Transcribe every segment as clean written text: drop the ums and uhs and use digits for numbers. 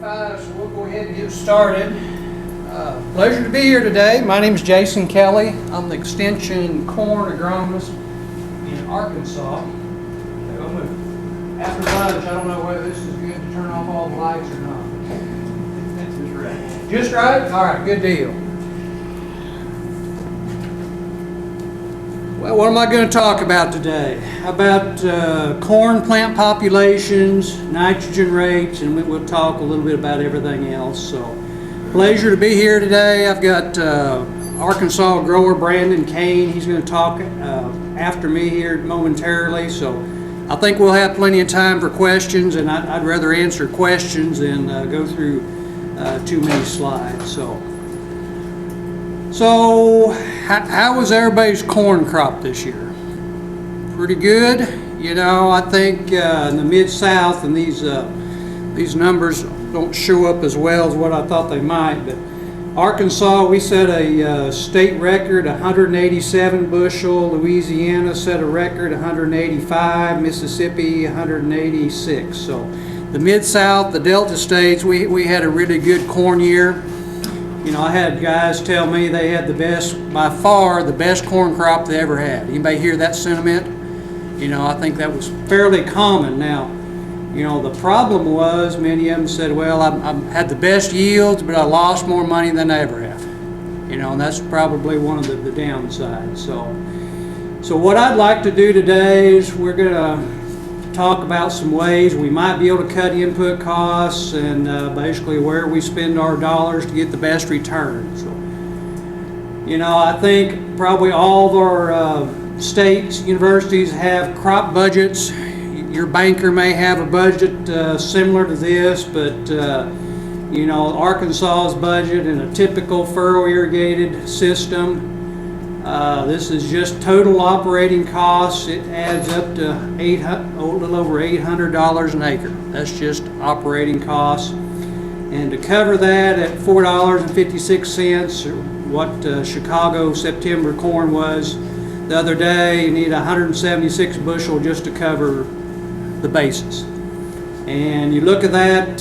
5, so we'll go ahead and get started. Pleasure to be here today. My name is Jason Kelley. I'm the Extension Corn Agronomist in Arkansas. After lunch, I don't know whether this is good to turn off all the lights or not. That's just right. Just right? All right, good deal. Well, what am I going to talk about today? About corn plant populations, nitrogen rates, and we'll talk a little bit about everything else. So, pleasure to be here today. I've got Arkansas grower Brandon Cain. He's going to talk after me here momentarily. So, I think we'll have plenty of time for questions, and I'd rather answer questions than go through too many slides. So how was everybody's corn crop this year? Pretty good. You know, I think in the Mid-South, and these numbers don't show up as well as what I thought they might, but Arkansas, we set a state record, 187 bushel. Louisiana set a record, 185. Mississippi, 186. So the Mid-South, the Delta states, we had a really good corn year. You know, I had guys tell me they had the best, by far, the best corn crop they ever had. Anybody hear that sentiment? You know, I think that was fairly common. Now, you know, the problem was many of them said, well, I had the best yields, but I lost more money than I ever have. You know, and that's probably one of the downsides. So what I'd like to do today is we're going to talk about some ways we might be able to cut input costs and basically where we spend our dollars to get the best return. So, you know, I think probably all of our states, universities have crop budgets. Your banker may have a budget similar to this, but you know, Arkansas's budget in a typical furrow irrigated system, this is just total operating costs. It adds up to a little over $800 an acre. That's just operating costs. And to cover that at $4.56, what Chicago September corn was the other day, you need 176 bushel just to cover the basis. And you look at that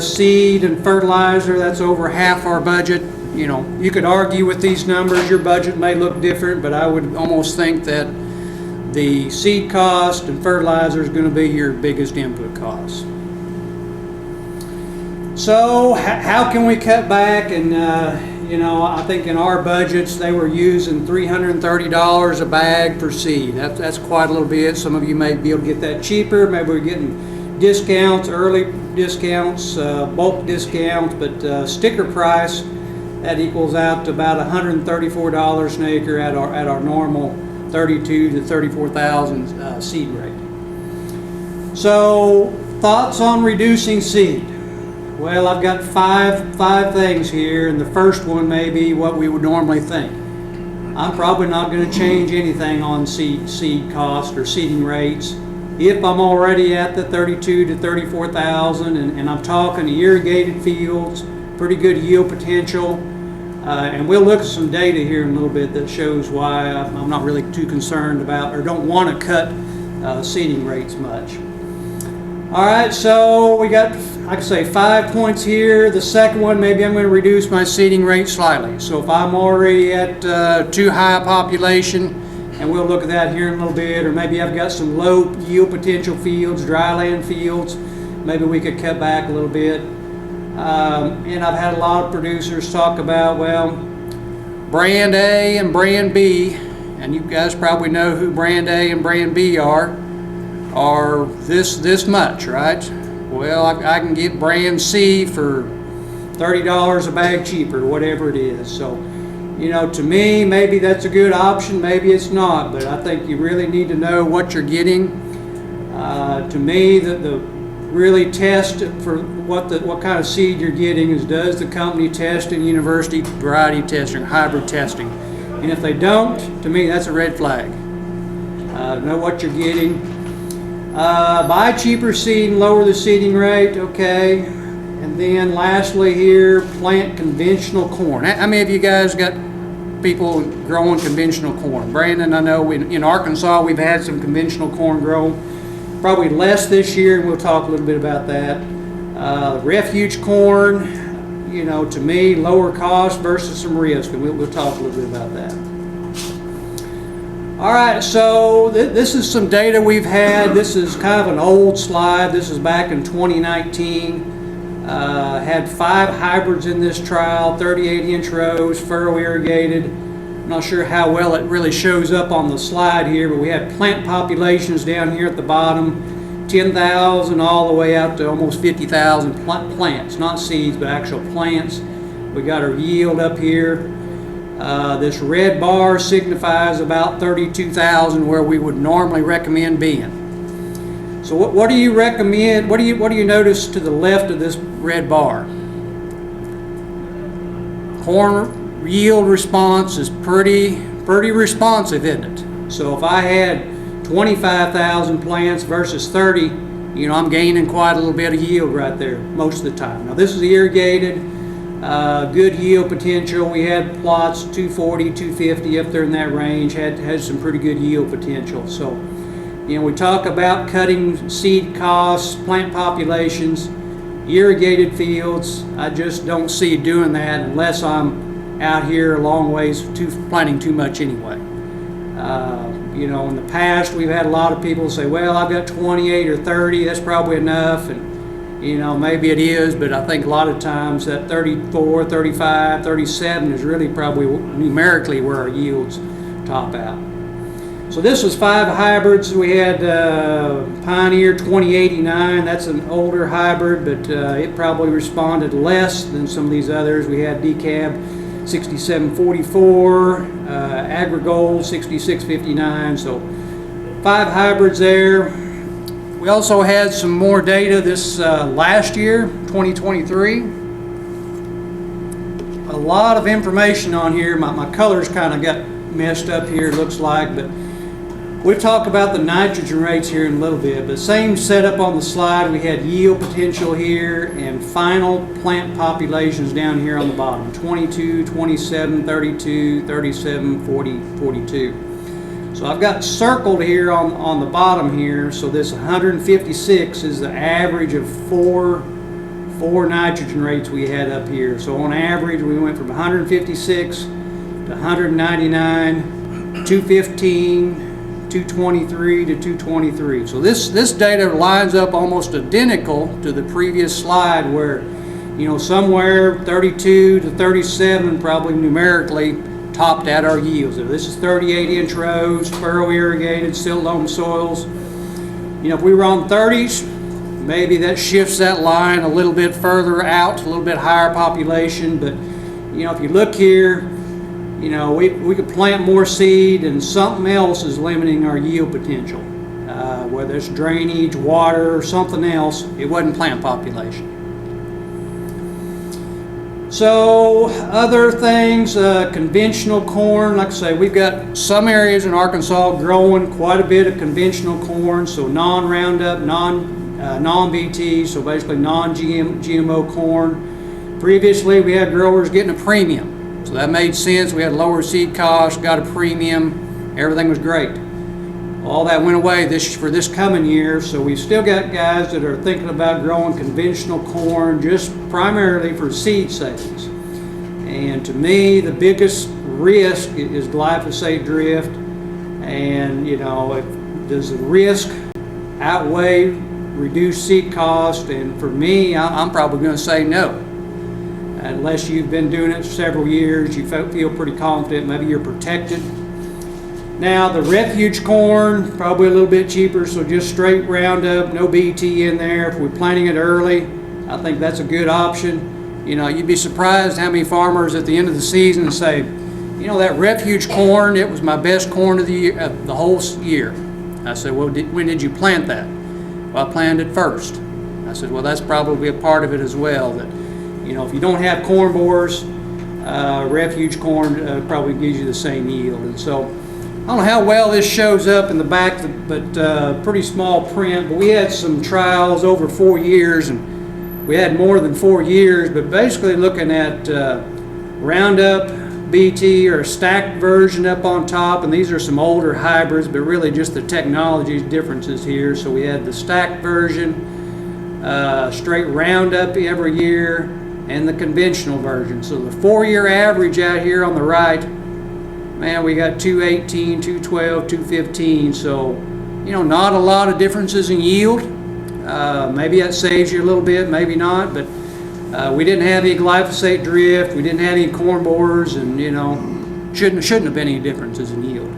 seed and fertilizer, that's over half our budget. You know, you could argue with these numbers, your budget may look different, but I would almost think that the seed cost and fertilizer is going to be your biggest input cost. So how can we cut back? And you know, I think in our budgets they were using $330 a bag per seed. That's quite a little bit. Some of you may be able to get that cheaper. Maybe we're getting discounts, early discounts, bulk discounts, but sticker price, that equals out to about $134 an acre at our normal 32 to 34,000 seed rate. So thoughts on reducing seed? Well, I've got five things here, and the first one may be what we would normally think. I'm probably not going to change anything on seed cost or seeding rates if I'm already at the 32 to 34,000, and I'm talking irrigated fields, pretty good yield potential. And we'll look at some data here in a little bit that shows why I'm not really too concerned about or don't want to cut seeding rates much. All right, so we got, like I say, 5 points here. The second one, maybe I'm going to reduce my seeding rate slightly. So if I'm already at too high a population, and we'll look at that here in a little bit, or maybe I've got some low yield potential fields, dry land fields, maybe we could cut back a little bit. And I've had a lot of producers talk about, well, brand A and brand B, and you guys probably know who brand A and brand B are this much, right? Well, I can get brand C for $30 a bag cheaper, whatever it is. So, you know, to me, maybe that's a good option, maybe it's not, but I think you really need to know what you're getting. To me, the really test for what kind of seed you're getting is, does the company test in university variety testing, hybrid testing? And if they don't, to me that's a red flag. Know what you're getting. Buy cheaper seed and lower the seeding rate, okay. And then lastly here, plant conventional corn. How many of you guys got people growing conventional corn? Brandon, I know in Arkansas we've had some conventional corn grown. Probably less this year, and we'll talk a little bit about that. Refuge corn, you know, to me, lower cost versus some risk, and we'll talk a little bit about that. All right, so this is some data we've had. This is kind of an old slide. This is back in 2019. Had 5 hybrids in this trial, 38-inch rows, furrow irrigated. I'm not sure how well it really shows up on the slide here, but we had plant populations down here at the bottom, 10,000 all the way out to almost 50,000 plants, not seeds, but actual plants. We got our yield up here. This red bar signifies about 32,000 where we would normally recommend being. So what do you recommend? What do you notice to the left of this red bar? Corn yield response is pretty responsive, isn't it? So if I had 25,000 plants versus 30, you know, I'm gaining quite a little bit of yield right there most of the time. Now this is irrigated, good yield potential. We had plots 240, 250 up there in that range, had some pretty good yield potential. So, you know, we talk about cutting seed costs, plant populations, irrigated fields. I just don't see doing that unless I'm out here a long ways planting too much anyway. You know, in the past we've had a lot of people say, well, I've got 28 or 30, that's probably enough, and you know, maybe it is, but I think a lot of times that 34, 35, 37 is really probably numerically where our yields top out. So this was 5 hybrids. We had Pioneer 2089, that's an older hybrid, but it probably responded less than some of these others. We had DeKalb 6744, AgriGold 6659, so 5 hybrids there. We also had some more data this last year, 2023. A lot of information on here. My colors kind of got messed up here, it looks like, but we'll talk about the nitrogen rates here in a little bit, but same setup on the slide. We had yield potential here and final plant populations down here on the bottom, 22, 27, 32, 37, 40, 42. So I've got circled here on the bottom here, so this 156 is the average of four nitrogen rates we had up here. So on average we went from 156 to 199, 215, 223 to 223. So this data lines up almost identical to the previous slide where, you know, somewhere 32 to 37 probably numerically topped out our yields. So this is 38-inch rows, furrow irrigated, silt loam soils. You know, if we were on 30s, maybe that shifts that line a little bit further out, a little bit higher population, but you know, if you look here, you know, we could plant more seed and something else is limiting our yield potential. Whether it's drainage, water, or something else, it wasn't plant population. So other things, conventional corn, like I say, we've got some areas in Arkansas growing quite a bit of conventional corn, so non-Roundup, non-BT, so basically non-GMO corn. Previously we had growers getting a premium. So that made sense. We had lower seed costs, got a premium, everything was great. All that went away for this coming year, so we've still got guys that are thinking about growing conventional corn just primarily for seed savings. And to me, the biggest risk is glyphosate drift. And you know, does the risk outweigh reduced seed cost? And for me, I'm probably going to say no. Unless you've been doing it for several years, you feel pretty confident, maybe you're protected. Now the refuge corn, probably a little bit cheaper, so just straight Roundup, no BT in there. If we're planting it early, I think that's a good option. You know, you'd be surprised how many farmers at the end of the season say, you know, that refuge corn, it was my best corn of the year, the whole year. I said, well, when did you plant that? Well, I planted it first. I said, well, that's probably a part of it as well. That, you know, if you don't have corn borers, refuge corn probably gives you the same yield. And so I don't know how well this shows up in the back, but pretty small print. But we had some trials over 4 years, and we had more than 4 years, but basically looking at Roundup, BT, or a stacked version up on top, and these are some older hybrids, but really just the technology differences here. So we had the stacked version, straight Roundup every year, and the conventional version. So the 4-year average out here on the right, man, we got 218, 212, 215. So, you know, not a lot of differences in yield. Maybe that saves you a little bit, maybe not, but we didn't have any glyphosate drift, we didn't have any corn borers, and, you know, shouldn't have been any differences in yield.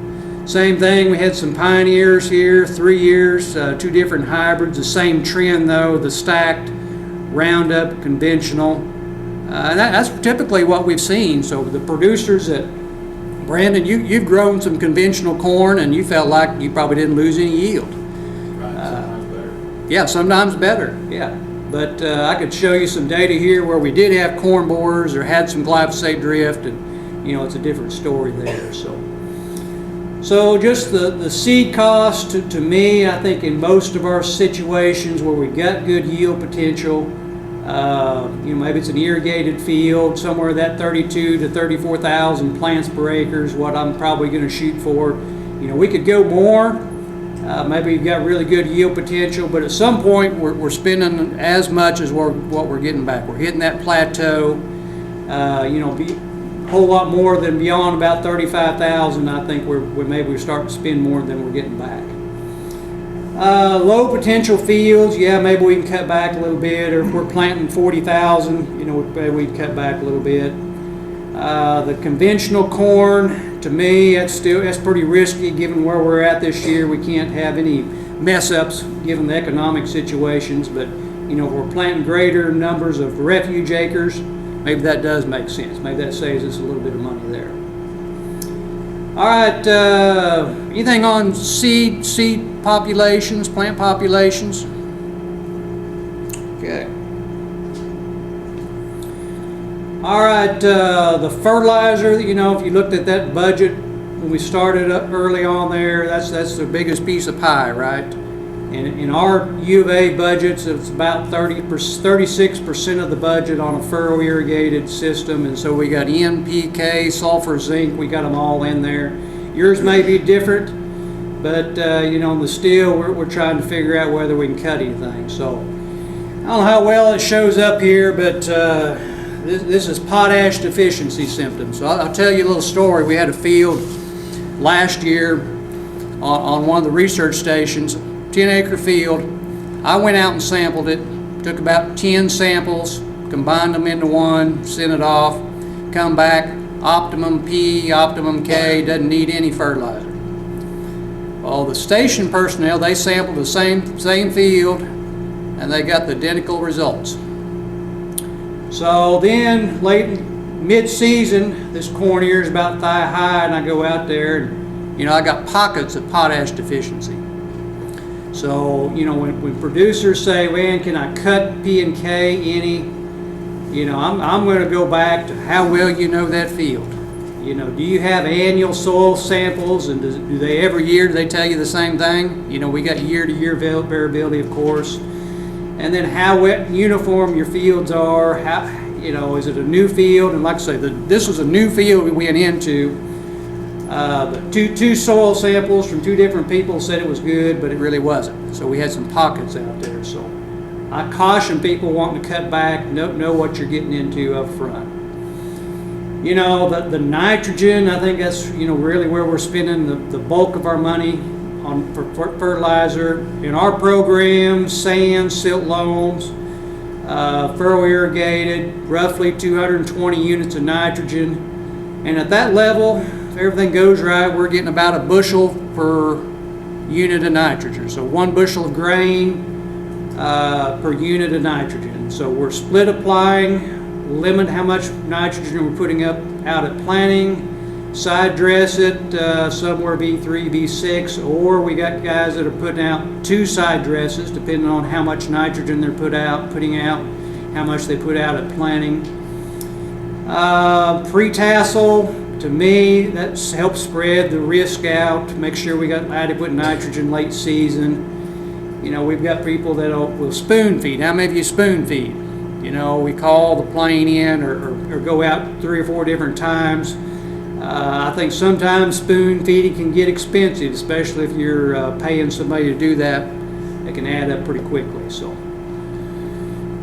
Same thing, we had some pioneers here, 3 years, 2 different hybrids, the same trend though, the stacked Roundup conventional. And that's typically what we've seen. So the producers that, Brandon, you've grown some conventional corn and you felt like you probably didn't lose any yield. Right, sometimes better. Yeah, sometimes better, yeah. But I could show you some data here where we did have corn borers or had some glyphosate drift, and you know, it's a different story there. So just the seed cost to me, I think in most of our situations where we got good yield potential, you know, maybe it's an irrigated field, somewhere that 32 to 34,000 plants per acre is what I'm probably going to shoot for. You know, we could go more. Maybe we've got really good yield potential, but at some point we're spending as much as what we're getting back. We're hitting that plateau. You know, a whole lot more than beyond about 35,000. I think maybe we're starting to spend more than we're getting back. Low potential fields, yeah, maybe we can cut back a little bit, or if we're planting 40,000, you know, maybe we can cut back a little bit. The conventional corn, to me, that's pretty risky given where we're at this year. We can't have any mess ups given the economic situations, but you know, if we're planting greater numbers of refuge acres, maybe that does make sense. Maybe that saves us a little bit of money there. All right, anything on seed populations, plant populations? Okay. All right, the fertilizer, you know, if you looked at that budget when we started up early on there, that's the biggest piece of pie, right? And in our U of A budgets, it's about 36% of the budget on a furrow irrigated system, and so we got NPK, sulfur, zinc, we got them all in there. Yours may be different, but you know, in the steel, we're trying to figure out whether we can cut anything. So I don't know how well it shows up here, but this is potash deficiency symptoms. So I'll tell you a little story. We had a field last year on one of the research stations, 10-acre field. I went out and sampled it, took about 10 samples, combined them into one, sent it off, come back, optimum P, optimum K, doesn't need any fertilizer. Well, the station personnel, they sampled the same field, and they got the identical results. So then, mid-season, this corn ear is about thigh high, and I go out there, and you know, I got pockets of potash deficiency. So, you know, when producers say, man, can I cut P and K any? You know, I'm going to go back to how well you know that field. You know, do you have annual soil samples, and do they every year, do they tell you the same thing? You know, we got year-to-year variability, of course. And then how wet and uniform your fields are. How, you know, is it a new field? And like I say, this was a new field we went into. But two soil samples from 2 different people said it was good, but it really wasn't. So we had some pockets out there. So I caution people wanting to cut back, know what you're getting into up front. You know, the nitrogen, I think that's, you know, really where we're spending the bulk of our money on for fertilizer. In our program, sand, silt loams, furrow irrigated, roughly 220 units of nitrogen. And at that level, if everything goes right, we're getting about a bushel per unit of nitrogen. So 1 bushel of grain per unit of nitrogen. So we're split applying, limit how much nitrogen we're putting out at planting, side dress it, somewhere B3, B6, or we got guys that are putting out 2 side dresses depending on how much nitrogen they're putting out, how much they put out at planting. Pre-tassel, to me, that helps spread the risk out, make sure we got adequate nitrogen late season. You know, we've got people that will spoon feed. How many of you spoon feed? You know, we call the plane in or go out 3 or 4 different times. I think sometimes spoon feeding can get expensive, especially if you're paying somebody to do that. It can add up pretty quickly. So,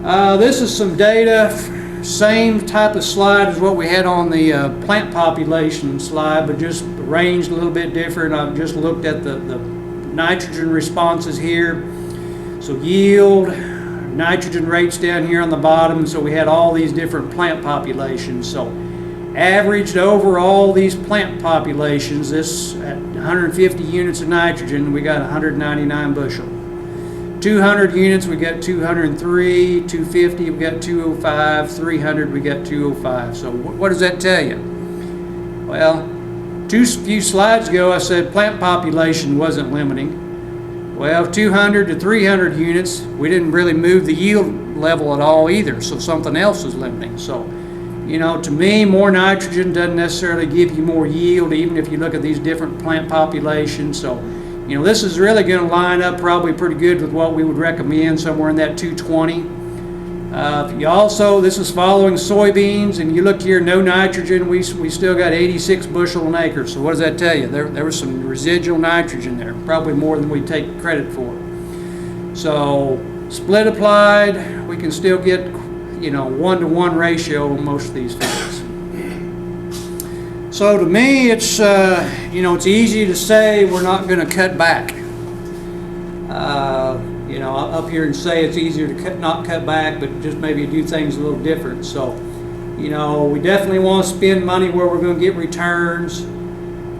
This is some data, same type of slide as what we had on the plant population slide, but just arranged a little bit different. I've just looked at the nitrogen responses here. So yield, nitrogen rates down here on the bottom. So we had all these different plant populations. So averaged over all these plant populations, this at 150 units of nitrogen, we got 199 bushel. 200 units, we got 203, 250, we got 205, 300, we got 205. So what does that tell you? Well, few slides ago I said plant population wasn't limiting. Well, 200 to 300 units, we didn't really move the yield level at all either, so something else is limiting. So, you know, to me, more nitrogen doesn't necessarily give you more yield, even if you look at these different plant populations. So, you know, this is really going to line up probably pretty good with what we would recommend, somewhere in that 220. You also, this is following soybeans, and you look here, no nitrogen, we still got 86 bushel an acre. So what does that tell you? There was some residual nitrogen there, probably more than we take credit for. So split applied, we can still get, you know, 1-to-1 ratio on most of these fields. So to me, it's, you know, it's easy to say we're not going to cut back. You know, up here and say it's easier to not cut back, but just maybe do things a little different. So, you know, we definitely want to spend money where we're going to get returns.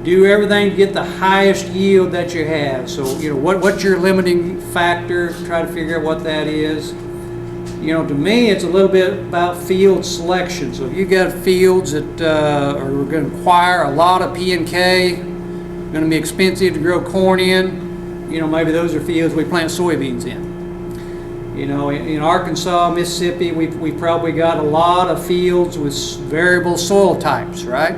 Do everything to get the highest yield that you have. So, you know, what's your limiting factor? Try to figure out what that is. You know, to me, it's a little bit about field selection. So if you got fields that are going to require a lot of P and K, going to be expensive to grow corn in, you know, maybe those are fields we plant soybeans in. You know, in Arkansas, Mississippi, we've probably got a lot of fields with variable soil types, right?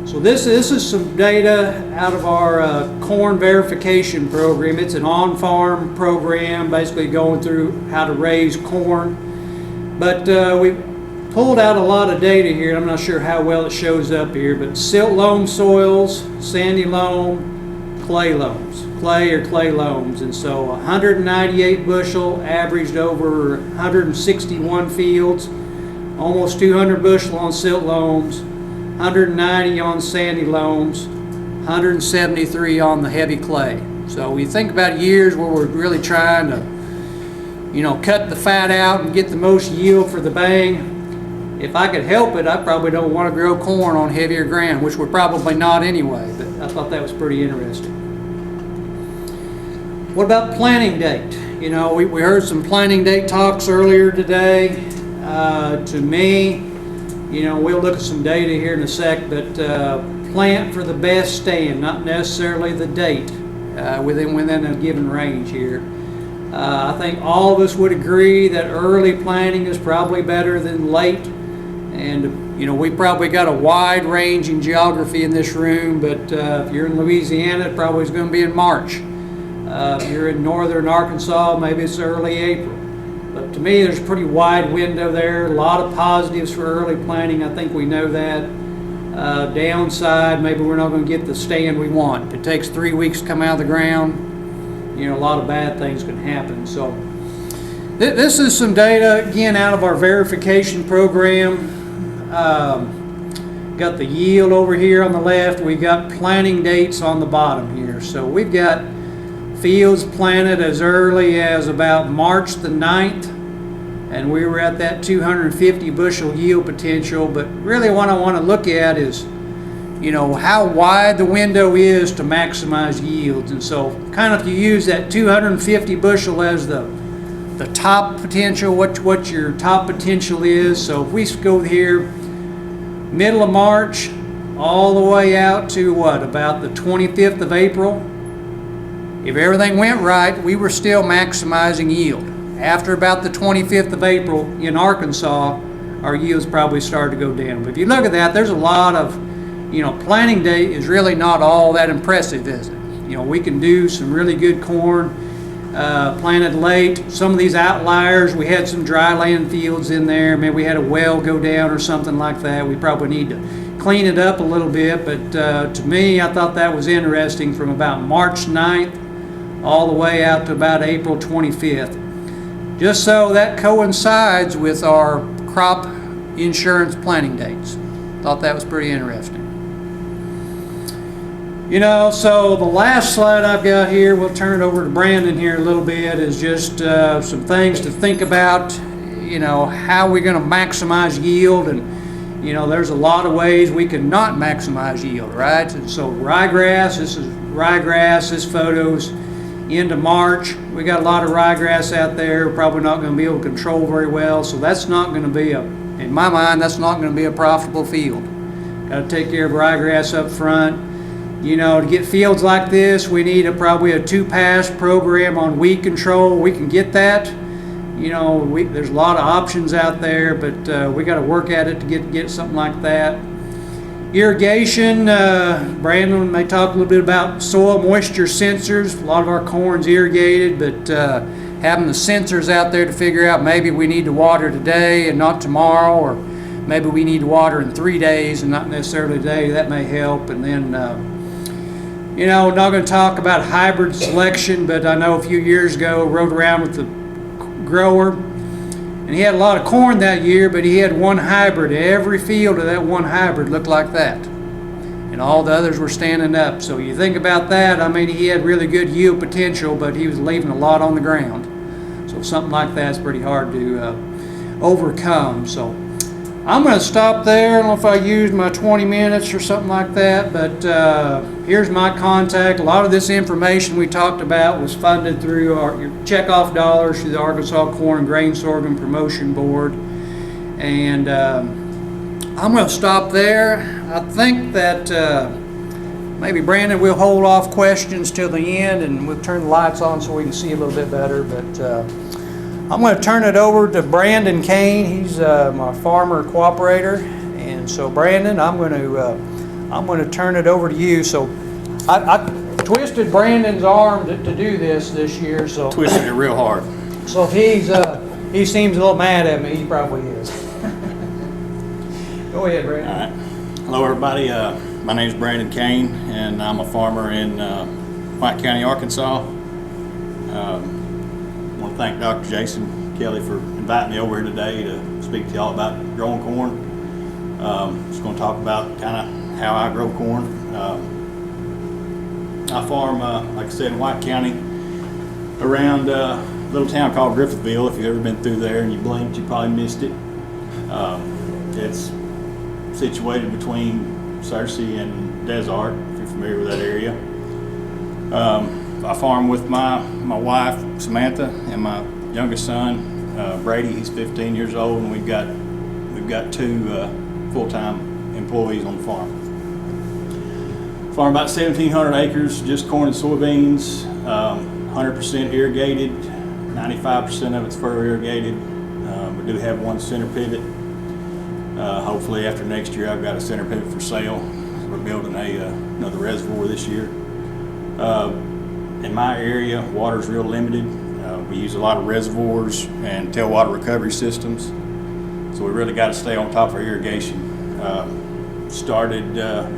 So this is some data out of our corn verification program. It's an on-farm program, basically going through how to raise corn. But we pulled out a lot of data here. I'm not sure how well it shows up here, but silt loam soils, sandy loam, clay loams, clay or clay loams. And so 198 bushel averaged over 161 fields, almost 200 bushel on silt loams, 190 on sandy loams, 173 on the heavy clay. So we think about years where we're really trying to, you know, cut the fat out and get the most yield for the bang. If I could help it, I probably don't want to grow corn on heavier ground, which we're probably not anyway, but I thought that was pretty interesting. What about planting date? You know, we heard some planting date talks earlier today. To me, you know, we'll look at some data here in a sec, but plant for the best stand, not necessarily the date, within a given range here. I think all of us would agree that early planting is probably better than late. And, you know, we probably got a wide range in geography in this room, but if you're in Louisiana, it probably is going to be in March. If you're in northern Arkansas, maybe it's early April. But to me, there's a pretty wide window there. A lot of positives for early planting. I think we know that. Downside, maybe we're not going to get the stand we want. If it takes 3 weeks to come out of the ground, you know, a lot of bad things can happen. So this is some data, again, out of our verification program. Got the yield over here on the left. We got planting dates on the bottom here. So we've got fields planted as early as about March the 9th, and we were at that 250 bushel yield potential. But really what I want to look at is, you know, how wide the window is to maximize yields. And so kind of if you use that 250 bushel as the top potential, what your top potential is. So if we go here middle of March all the way out to what, about the 25th of April, if everything went right, we were still maximizing yield. After about the 25th of April in Arkansas, our yields probably started to go down. But if you look at that, there's a lot of, you know, planting date is really not all that impressive, is it? You know, we can do some really good corn planted late. Some of these outliers, we had some dry land fields in there. Maybe we had a well go down or something like that. We probably need to clean it up a little bit. But to me, I thought that was interesting from about March 9th all the way out to about April 25th. just so that coincides with our crop insurance planting dates. Thought that was pretty interesting. You know, so the last slide I've got here, we'll turn it over to Brandon here a little bit, is just some things to think about, you know, how we're going to maximize yield. And, you know, there's a lot of ways we can not maximize yield, right? And so ryegrass, this is ryegrass, this photo's into March. We got a lot of ryegrass out there, probably not going to be able to control very well, so that's not going to be in my mind, that's not going to be a profitable field. Got to take care of ryegrass up front. You know, to get fields like this, we need probably a 2-pass program on weed control. We can get that. You know, there's a lot of options out there, but we got to work at it to get something like that. Irrigation, Brandon may talk a little bit about soil moisture sensors. A lot of our corn's irrigated, but having the sensors out there to figure out maybe we need to water today and not tomorrow, or maybe we need to water in 3 days and not necessarily today, that may help. And then you know, not going to talk about hybrid selection, but I know a few years ago I rode around with the grower, and he had a lot of corn that year, but he had one hybrid. Every field of that one hybrid looked like that, and all the others were standing up. So you think about that, I mean, he had really good yield potential, but he was leaving a lot on the ground. So something like that's pretty hard to overcome. So I'm going to stop there. I don't know if I used my 20 minutes or something like that, but here's my contact. A lot of this information we talked about was funded through your checkoff dollars through the Arkansas Corn and Grain Sorghum Promotion Board. And I'm going to stop there. I think that maybe Brandon will hold off questions till the end, and we'll turn the lights on so we can see a little bit better. But I'm going to turn it over to Brandon Cain. He's my farmer cooperator, and so Brandon, I'm going to turn it over to you. So I twisted Brandon's arm to do this year. So Twisted it real hard. So if he seems a little mad at me, he probably is. Go ahead, Brandon. All right. Hello, everybody. My name is Brandon Cain, and I'm a farmer in White County, Arkansas. I want to thank Dr. Jason Kelley for inviting me over here today to speak to y'all about growing corn. Just going to talk about kind of how I grow corn. I farm, like I said, in White County, around a little town called Griffithville. If you've ever been through there and you blinked, you probably missed it. It's situated between Searcy and Desart, if you're familiar with that area. I farm with my wife Samantha and my youngest son Brady. He's 15 years old, and we've got two full-time employees on the farm. Farm about 1,700 acres, just corn and soybeans, 100% irrigated, 95% of it's furrow irrigated. We do have one center pivot. Hopefully after next year I've got a center pivot for sale. We're building another reservoir this year. In my area, water's real limited. We use a lot of reservoirs and tailwater recovery systems. So we really got to stay on top of our irrigation. Started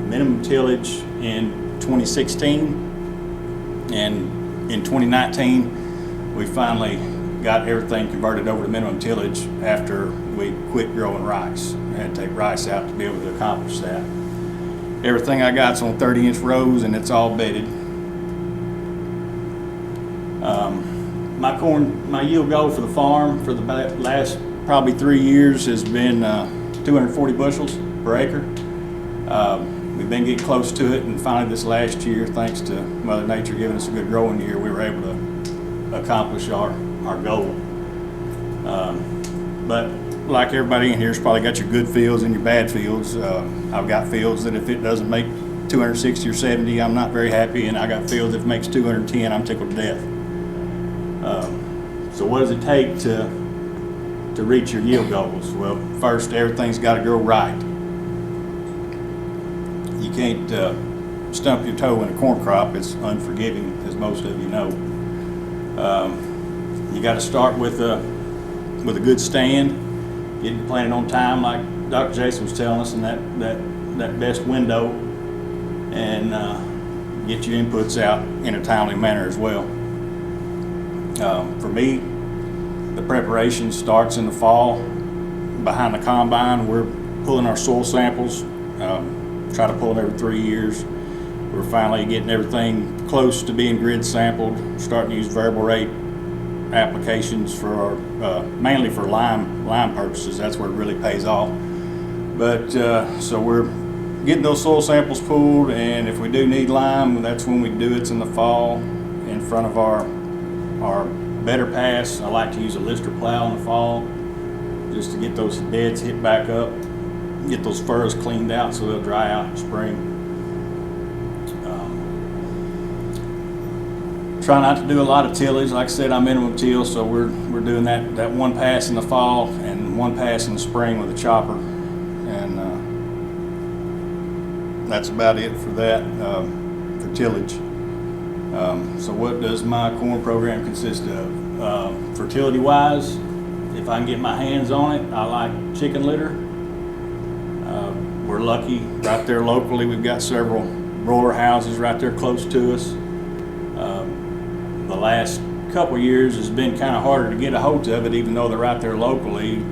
minimum tillage in 2016, and in 2019 we finally got everything converted over to minimum tillage after we quit growing rice. We had to take rice out to be able to accomplish that. Everything I got's on 30-inch rows, and it's all bedded. My yield goal for the farm for the last probably 3 years has been 240 bushels per acre. We've been getting close to it, and finally this last year, thanks to Mother Nature giving us a good growing year, we were able to accomplish our goal. But like everybody in here's probably got your good fields and your bad fields. I've got fields that if it doesn't make 260 or 70, I'm not very happy, and I got fields if it makes 210, I'm tickled to death. So what does it take to reach your yield goals? Well, first, everything's got to grow right. You can't stump your toe in a corn crop. It's unforgiving, as most of you know. You got to start with a good stand, getting planted on time, like Dr. Jason was telling us, in that best window, and get your inputs out in a timely manner as well. For me, The preparation starts in the fall. Behind the combine, we're pulling our soil samples. Try to pull them every 3 years. We're finally getting everything close to being grid sampled. Starting to use variable rate applications for our, mainly for lime purposes. That's where it really pays off. But so we're getting those soil samples pulled, and if we do need lime, that's when we do it. It's in the fall in front of our better pass. I like to use a lister plow in the fall just to get those beds hit back up, get those furrows cleaned out so they'll dry out in spring. Try not to do a lot of tillage. Like I said, I'm minimum till, so we're doing that one pass in the fall and one pass in the spring with a chopper, and that's about it for that, for tillage. So what does my corn program consist of? Fertility wise, if I can get my hands on it, I like chicken litter. We're lucky right there locally. We've got several broiler houses right there close to us. The last couple of years has been kind of harder to get a hold of it, even though they're right there locally.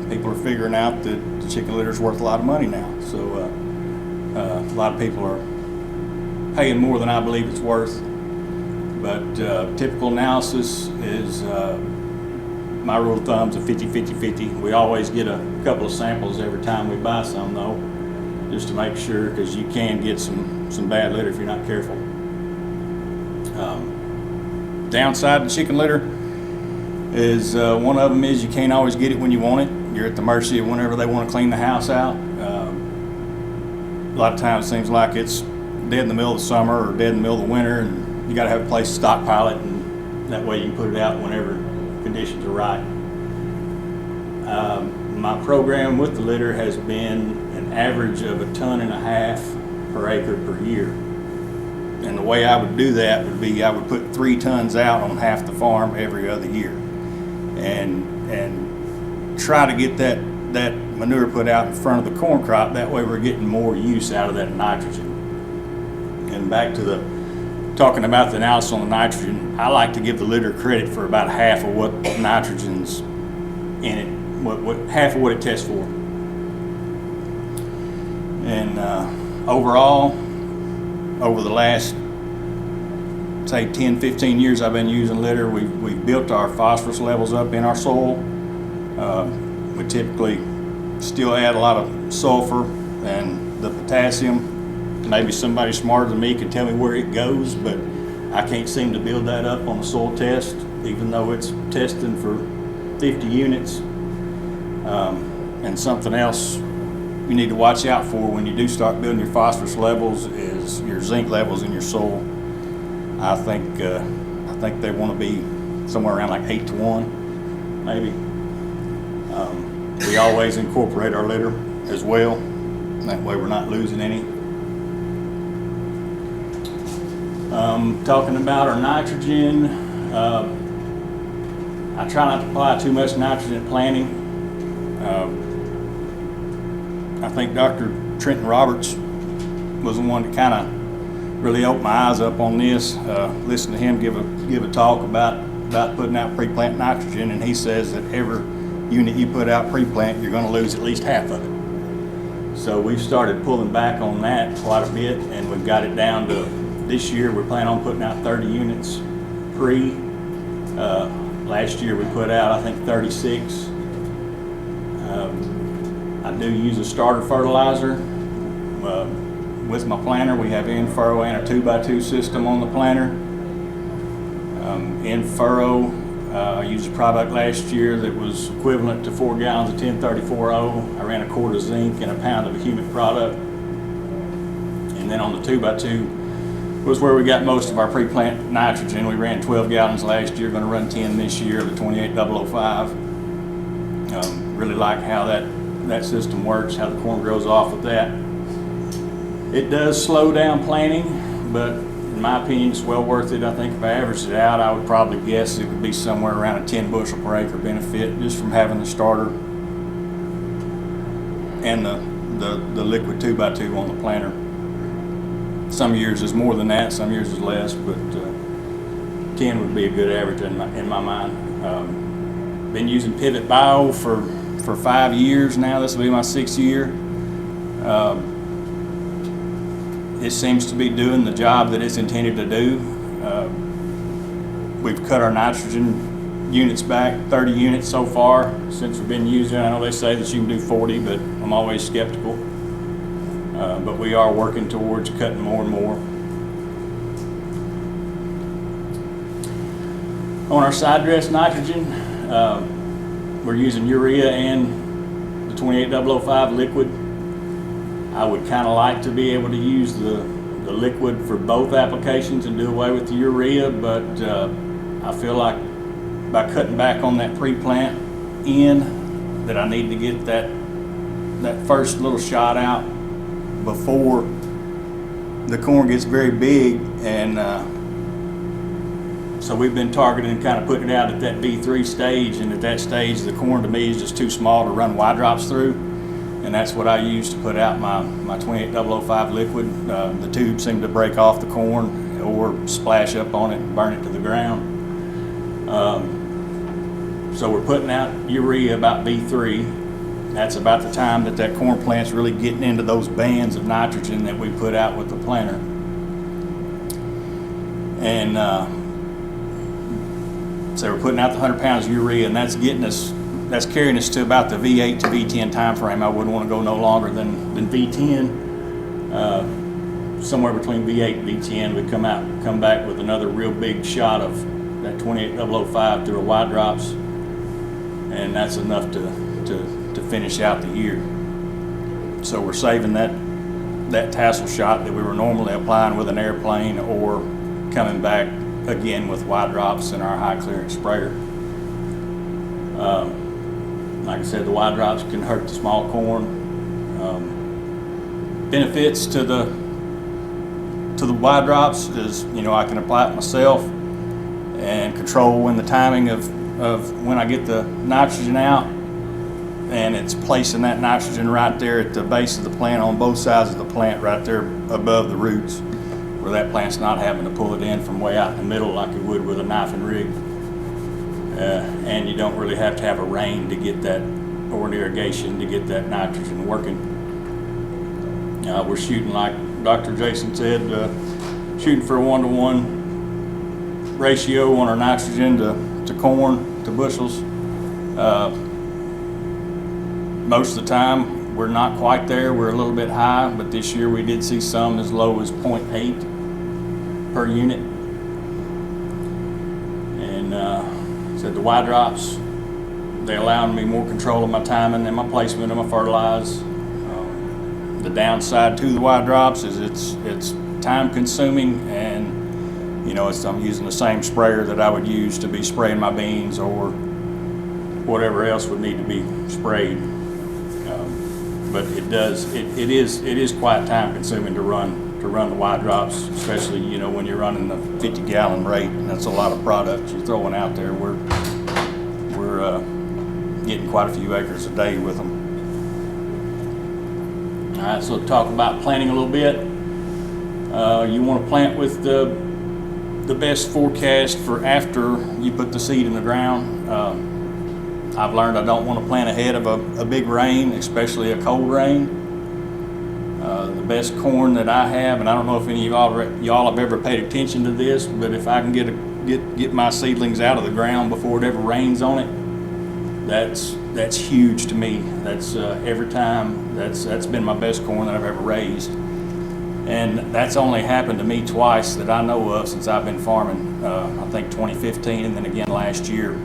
People are figuring out that the chicken litter is worth a lot of money now. So a lot of people are paying more than I believe it's worth. But typical analysis is, my rule of thumb is a 50-50-50. We always get a couple of samples every time we buy some though, just to make sure, because you can get some bad litter if you're not careful. Downside to chicken litter is, one of them is you can't always get it when you want it. You're at the mercy of whenever they want to clean the house out. A lot of times it seems like it's dead in the middle of the summer or dead in the middle of the winter, and you got to have a place to stockpile it, and that way you can put it out whenever conditions are right. My program with the litter has been an average of 1.5 tons per acre per year. And the way I would do that would be I would put 3 tons out on half the farm every other year, and try to get that manure put out in front of the corn crop. That way we're getting more use out of that nitrogen. And back to talking about the analysis on the nitrogen, I like to give the litter credit for about half of what nitrogen's in it, half of what it tests for. And overall, over the last, say, 10-15 years I've been using litter, we've built our phosphorus levels up in our soil. We typically still add a lot of sulfur and the potassium. Maybe somebody smarter than me can tell me where it goes, but I can't seem to build that up on the soil test, even though it's testing for 50 units. And something else you need to watch out for when you do start building your phosphorus levels is your zinc levels in your soil. I think they want to be somewhere around like 8-to-1, maybe. We always incorporate our litter as well. That way we're not losing any. Talking about our nitrogen, I try not to apply too much nitrogen at planting. I think Dr. Trenton Roberts was the one that kind of really opened my eyes up on this. Listen to him give a talk about putting out pre-plant nitrogen, and he says that every unit you put out pre-plant, you're going to lose at least half of it. So we've started pulling back on that quite a bit, and we've got it down to, this year we're planning on putting out 30 units pre. Last year we put out, I think, 36. I do use a starter fertilizer. With my planter, we have in-furrow and a 2x2 system on the planter. In-furrow, I used a product last year that was equivalent to 4 gallons of 1034O. I ran a quart of zinc and a pound of a humic product. And then on the 2x2 was where we got most of our pre-plant nitrogen. We ran 12 gallons last year, going to run 10 this year, the 28005. Really like how that system works, how the corn grows off with that. It does slow down planting, but in my opinion, it's well worth it. I think if I averaged it out, I would probably guess it would be somewhere around a 10 bushel per acre benefit just from having the starter and the liquid 2x2 on the planter. Some years is more than that, some years is less, but 10 would be a good average in my mind. Been using Pivot Bio for 5 years now. This will be my 6th year. It seems to be doing the job that it's intended to do. We've cut our nitrogen units back 30 units so far since we've been using it. I know they say that you can do 40, but I'm always skeptical. But we are working towards cutting more and more. On our side dress nitrogen, we're using urea and the 28005 liquid. I would kind of like to be able to use the liquid for both applications and do away with the urea, but I feel like by cutting back on that pre-plant in, that I need to get that first little shot out before the corn gets very big. And so we've been targeting kind of putting it out at that V3 stage, and at that stage the corn to me is just too small to run Y drops through, and that's what I use to put out my 28005 liquid. The tubes seem to break off the corn or splash up on it and burn it to the ground. So we're putting out urea about V3. That's about the time that corn plant's really getting into those bands of nitrogen that we put out with the planter. And so we're putting out the 100 pounds of urea, and that's carrying us to about the V8 to V10 time frame. I wouldn't want to go no longer than V10. Somewhere between V8 and V10, we come back with another real big shot of that 28005 through a Y drops, and that's enough to finish out the year. So we're saving that tassel shot that we were normally applying with an airplane, or coming back again with Y drops in our high clearance sprayer. Like I said, the Y drops can hurt the small corn. Benefits to the Y drops is, I can apply it myself and control when the timing of when I get the nitrogen out, and it's placing that nitrogen right there at the base of the plant, on both sides of the plant, right there above the roots, where that plant's not having to pull it in from way out in the middle like it would with a knife and rig. And you don't really have to have a rain to get that, or an irrigation to get that nitrogen working. We're shooting, like Dr. Jason said, shooting for a 1-to-1 ratio on our nitrogen to corn to bushels. Most of the time we're not quite there, we're a little bit high, but this year we did see some as low as 0.8 per unit. And said the Y drops, they allow me more control of my timing and my placement of my fertilize. The downside to the Y drops is it's time consuming, and I'm using the same sprayer that I would use to be spraying my beans or whatever else would need to be sprayed. But it is quite time consuming to run the Y drops, especially when you're running the 50-gallon rate, and that's a lot of product you're throwing out there. We're getting quite a few acres a day with them. All right, so talk about planting a little bit. You want to plant with the best forecast for after you put the seed in the ground. I've learned I don't want to plant ahead of a big rain, especially a cold rain. The best corn that I have, and I don't know if any of y'all have ever paid attention to this, but if I can get my seedlings out of the ground before it ever rains on it, that's huge to me. That's every time that's been my best corn that I've ever raised, and that's only happened to me twice that I know of since I've been farming. I think 2015 and then again last year.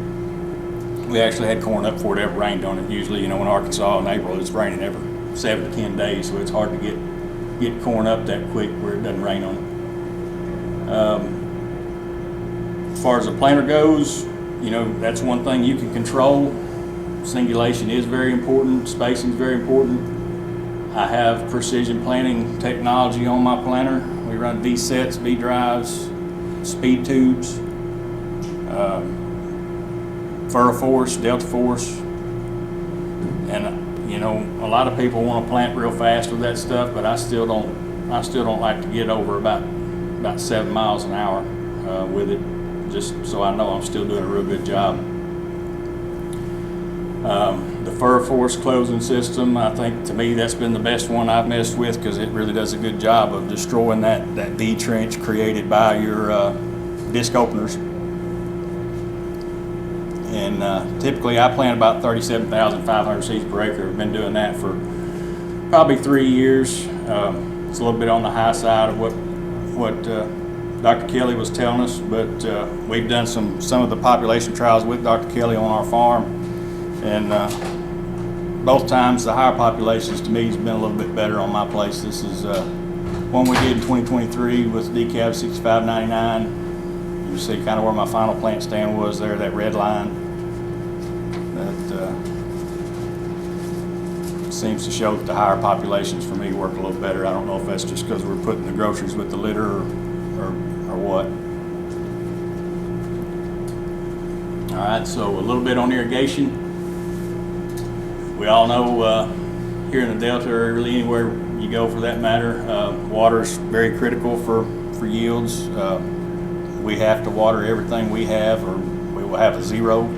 We actually had corn up before it ever rained on it. Usually, in Arkansas in April, it's raining every 7 to 10 days, so it's hard to get corn up that quick where it doesn't rain on it. As far as the planter goes, that's one thing you can control. Singulation is very important. Spacing is very important. I have precision planting technology on my planter. We run V-sets, V-drives, speed tubes, Force, Delta Force, and a lot of people want to plant real fast with that stuff, but I still don't like to get over about 7 miles an hour with it, just so I know I'm still doing a real good job. The fur force closing system, I think to me that's been the best one I've messed with because it really does a good job of destroying that V trench created by your disc openers. And typically I plant about 37,500 seeds per acre. I've been doing that for probably 3 years. It's a little bit on the high side of what Dr. Kelley was telling us, but we've done some of the population trials with Dr. Kelley on our farm, and both times the higher populations to me has been a little bit better on my place. This is one we did in 2023 with decaf 6599. You see kind of where my final plant stand was there, that red line. That seems to show that the higher populations for me work a little better. I don't know if that's just because we're putting the groceries with the litter or what. All right, so a little bit on irrigation. We all know here in the Delta, or really anywhere you go for that matter, water is very critical for yields. We have to water everything we have or we will have a zero.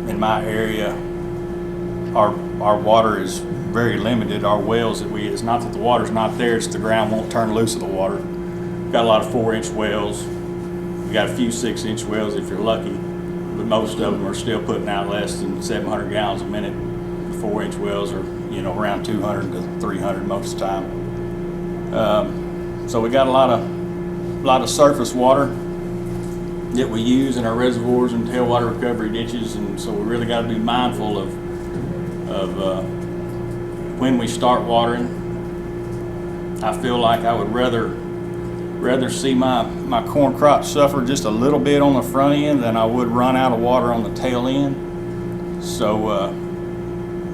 In my area, our water is very limited. Our wells it's not that the water's not there, it's the ground won't turn loose of the water. We've got a lot of 4-inch wells. We got a few 6-inch wells if you're lucky, but most of them are still putting out less than 700 gallons a minute. The 4-inch wells are, around 200 to 300 most of the time. So we got a lot of surface water that we use in our reservoirs and tailwater recovery ditches, and so we really got to be mindful of when we start watering. I feel like I would rather see my corn crop suffer just a little bit on the front end than I would run out of water on the tail end. So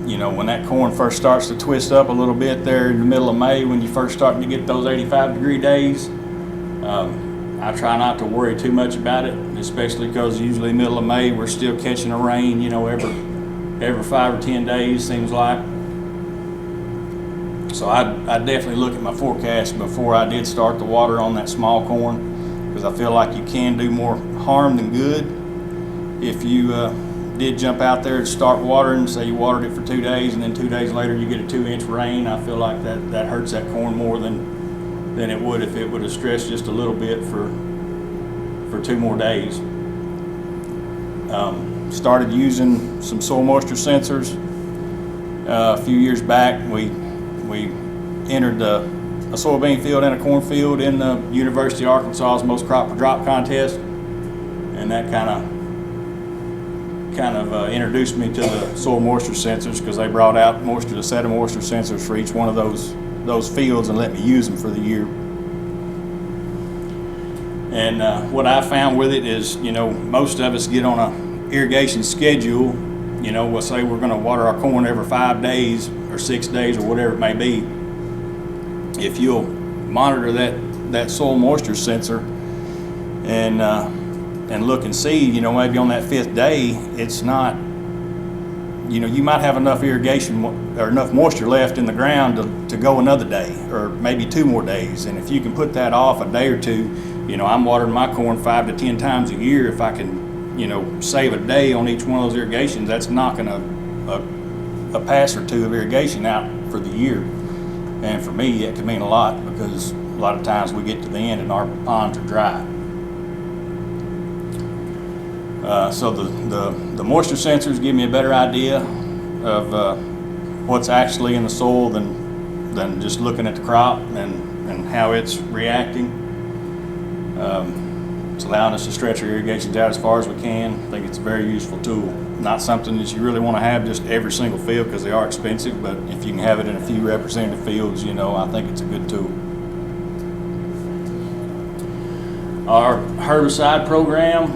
when that corn first starts to twist up a little bit there in the middle of May, when you first starting to get those 85-degree days, I try not to worry too much about it, especially because usually middle of May we're still catching a rain, every 5 or 10 days seems like. So I definitely look at my forecast before I did start the water on that small corn, because I feel like you can do more harm than good if you did jump out there and start watering. Say you watered it for 2 days and then 2 days later you get a 2-inch rain. I feel like that hurts that corn more than it would if it would have stressed just a little bit for 2 more days. Started using some soil moisture sensors a few years back. We entered a soybean field and a corn field in the University of Arkansas's most crop per drop contest, and that kind of introduced me to the soil moisture sensors, because they brought out a set of moisture sensors for each one of those fields and let me use them for the year. And what I found with it is, most of us get on a irrigation schedule. We'll say we're going to water our corn every 5 days or 6 days or whatever it may be. If you'll monitor that soil moisture sensor and look and see, maybe on that 5th day, it's not, you might have enough irrigation or enough moisture left in the ground to go another day or maybe 2 more days. And if you can put that off a day or two, I'm watering my corn 5 to 10 times a year. If I can, save a day on each one of those irrigations, that's knocking a pass or 2 of irrigation out for the year. And for me, it can mean a lot, because a lot of times we get to the end and our ponds are dry. So the moisture sensors give me a better idea of what's actually in the soil than just looking at the crop and how it's reacting. It's allowing us to stretch our irrigations out as far as we can. I think it's a very useful tool. Not something that you really want to have just every single field, because they are expensive, but if you can have it in a few representative fields, I think it's a good tool. Our herbicide program,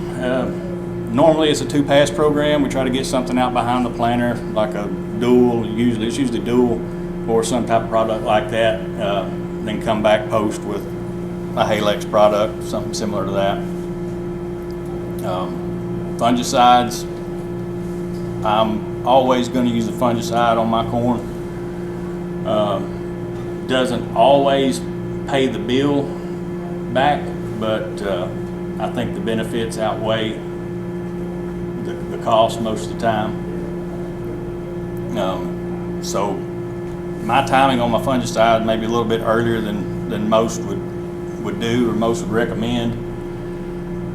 normally it's a 2-pass program. We try to get something out behind the planter, like a dual, it's usually dual, or some type of product like that, then come back post with a Halex product, something similar to that. Fungicides, I'm always going to use a fungicide on my corn. Doesn't always pay the bill back, but I think the benefits outweigh the the cost most of the time. So my timing on my fungicide may be a little bit earlier than most would do or most would recommend.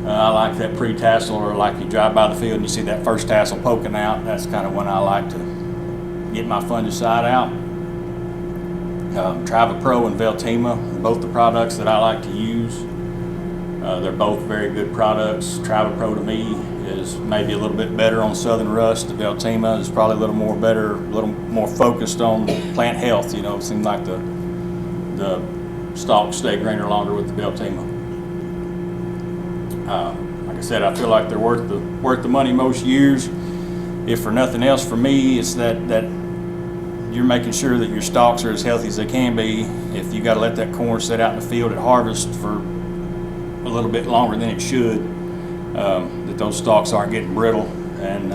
I like that pre-tassel, or like you drive by the field and you see that first tassel poking out. That's kind of when I like to get my fungicide out. Triva Pro and Veltima, both the products that I like to use. They're both very good products. Triva Pro to me is maybe a little bit better on southern rust. The Veltima is probably a little more better, a little more focused on plant health. You know, it seems like the stalks stay greener longer with the Veltima. Like I said, I feel like they're worth the money most years. If for nothing else, for me, it's that you're making sure that your stalks are as healthy as they can be. If you got to let that corn sit out in the field at harvest for a little bit longer than it should, that those stalks aren't getting brittle and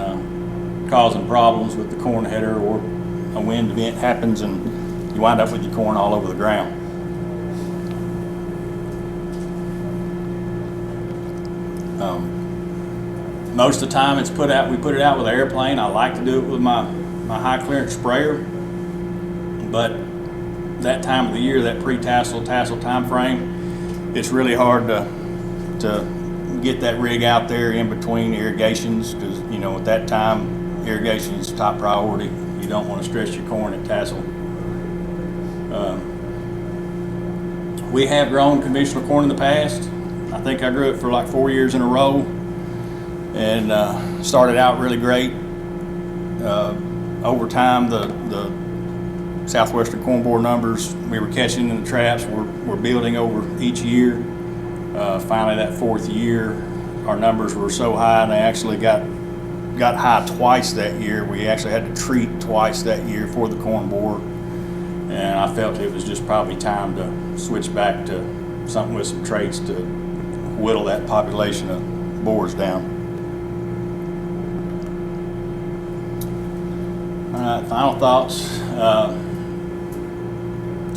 causing problems with the corn header, or a wind event happens and you wind up with your corn all over the ground. Most of the time we put it out with an airplane. I like to do it with my high clearance sprayer, but that time of the year, that pre-tassel time frame, it's really hard to get that rig out there in between irrigations, because you know at that time irrigation is top priority. You don't want to stress your corn at tassel. We have grown conventional corn in the past. I think I grew it for like 4 years in a row, and started out really great. Over time, the Southwestern Corn Board numbers we were catching in the traps were building over each year. Finally, that 4th year, our numbers were so high, and they actually got high twice that year. We actually had to treat twice that year for the corn borer, and I felt it was just probably time to switch back to something with some traits to whittle that population of borers down. All right, final thoughts.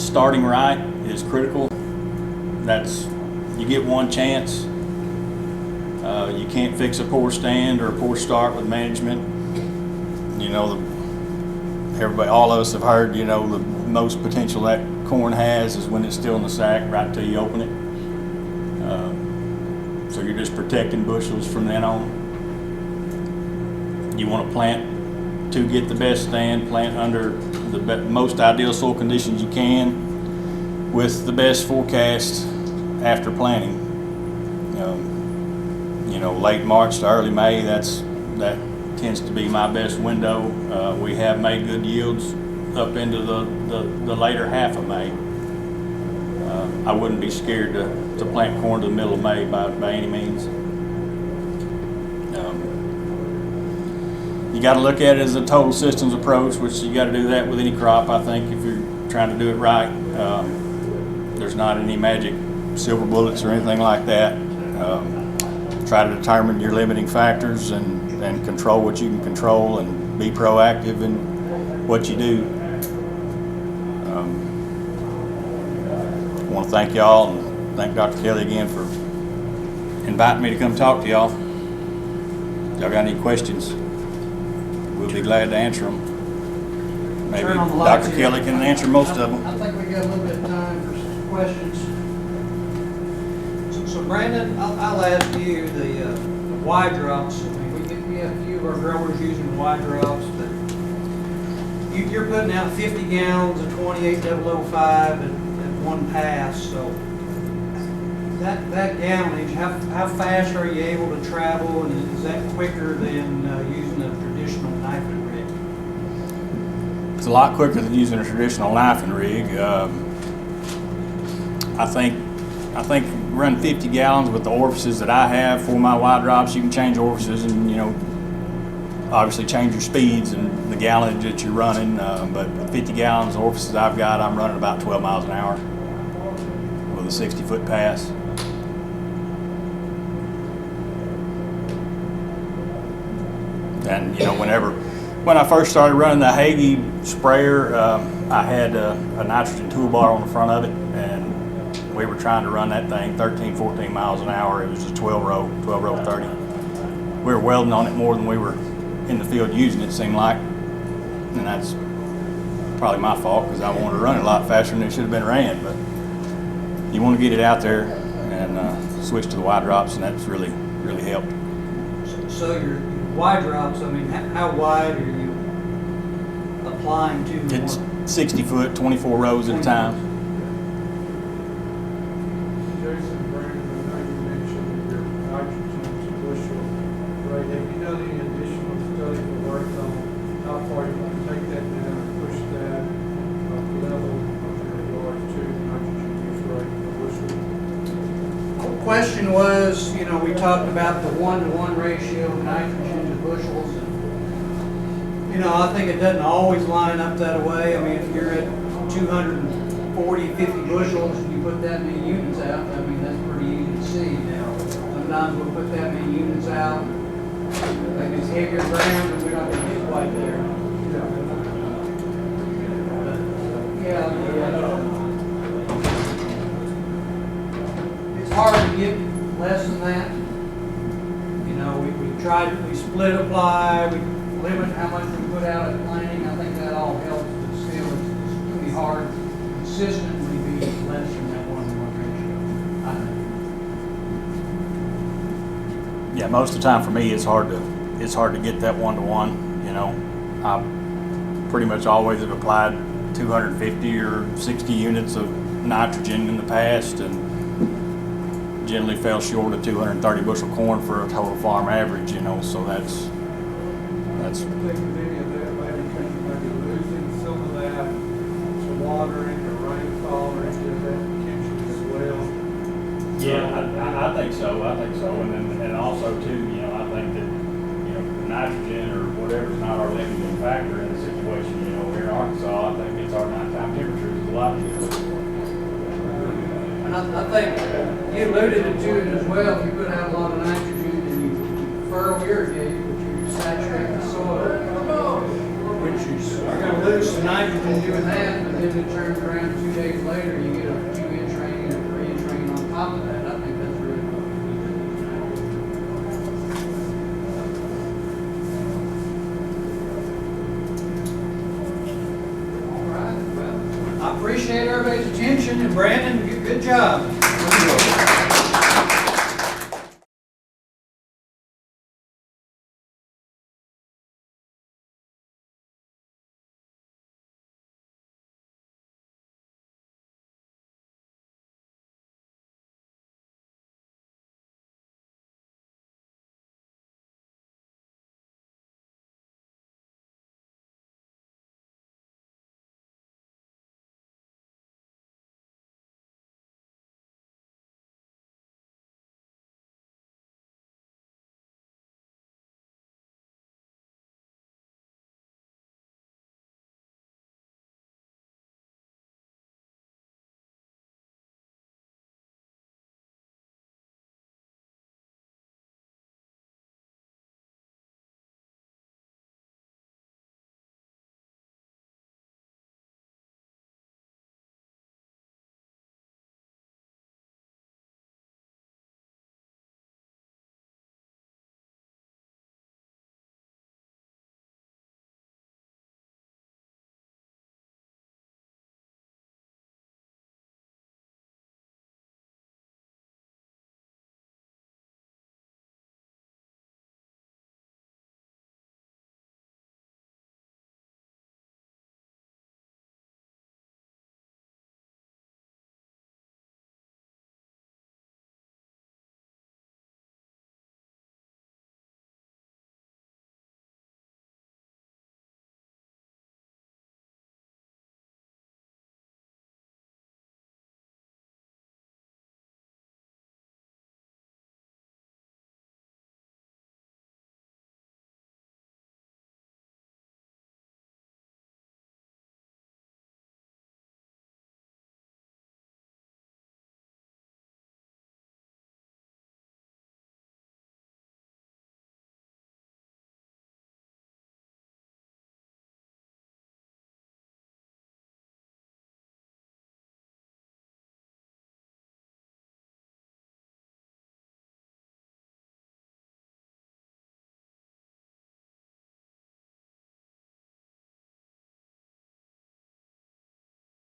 Starting right is critical. You get one chance. You can't fix a poor stand or a poor start with management. You know, all of us have heard, you know, the most potential that corn has is when it's still in the sack right till you open it. So you're just protecting bushels from then on. You want to plant to get the best stand, plant under the most ideal soil conditions you can with the best forecast after planting. You know, late March to early May, that tends to be my best window. We have made good yields up into the later half of May. I wouldn't be scared to plant corn to the middle of May by any means. You got to look at it as a total systems approach, which you got to do that with any crop, I think, if you're trying to do it right. There's not any magic silver bullets or anything like that. Try to determine your limiting factors and control what you can control, and be proactive in what you do. I want to thank y'all, and thank Dr. Kelley again for inviting me to come talk to y'all. Y'all got any questions? We'll be glad to answer them. Maybe Dr. Kelley can answer most of them. I think we got a little bit of time for some questions. So Brandon, I'll ask you the Y drops. I mean, we have a few of our growers using Y drops, but you're putting out 50 gallons of 28005 at one pass. So that gallonage, how fast are you able to travel, and is that quicker than using a traditional knife and rig? It's a lot quicker than using a traditional knife and rig. I think run 50 gallons with the orifices that I have for my Y drops. You can change orifices and, you know, obviously change your speeds and the gallonage that you're running. But with 50 gallons of orifices I've got, I'm running about 12 miles an hour with a 60-foot pass. And, you know, when I first started running the Hagee sprayer, I had a nitrogen toolbar on the front of it, and we were trying to run that thing 13, 14 miles an hour. It was a 12 row 30. we were welding on it more than we were in the field using it, seemed like. And that's probably my fault because I wanted to run it a lot faster than it should have been ran. But you want to get it out there and switch to the wide drops, and that's really helped. So your wide drops, I mean, how wide are you applying to? It's 60 foot, 24 rows at a time. Jason, Brandon, I know you mentioned your nitrogen bushel rate. Have you done any additional study or work on how far you want to take that down and push that level in regards to nitrogen use rate per bushel? The question was, you know, we talked about the 1-to-1 ratio of nitrogen to bushels. And, you know, I think it doesn't always line up that way. I mean, if you're at 240, 50 bushels, and you put that many units out, I mean, that's pretty easy to see. Now, sometimes we'll put that many units out, like it's heavier ground, and we're not going to get quite there. It's hard to get less than that. You know, we tried, we split apply, we limit how much we put out at planting. I think that all helps, but still, it's going to be hard to consistently be less than that 1-to-1 ratio, I think. Yeah, most of the time for me, it's hard to get that 1-to-1. You know, I pretty much always have applied 250 or 60 units of nitrogen in the past, and generally fell short of 230 bushel corn for a total farm average. You know, so that's. I think with any of that, maybe losing some of that to watering or rainfall or any of that potential as well. Yeah, I think so. And also too, you know, I think that, you know, the nitrogen or whatever is not our limiting factor in the situation. You know, here in Arkansas, I think it's our nighttime temperatures is a lot different. And I think you alluded to it as well. If you put out a lot of nitrogen and you furrow irrigate, but you saturate the soil, which is, you're going to lose some nitrogen doing that, but then it turns around 2 days later, you get a 2-inch rain and a 3-inch rain on top of that. I think that's really what we need to do. All right, well, I appreciate everybody's attention, and Brandon, good job.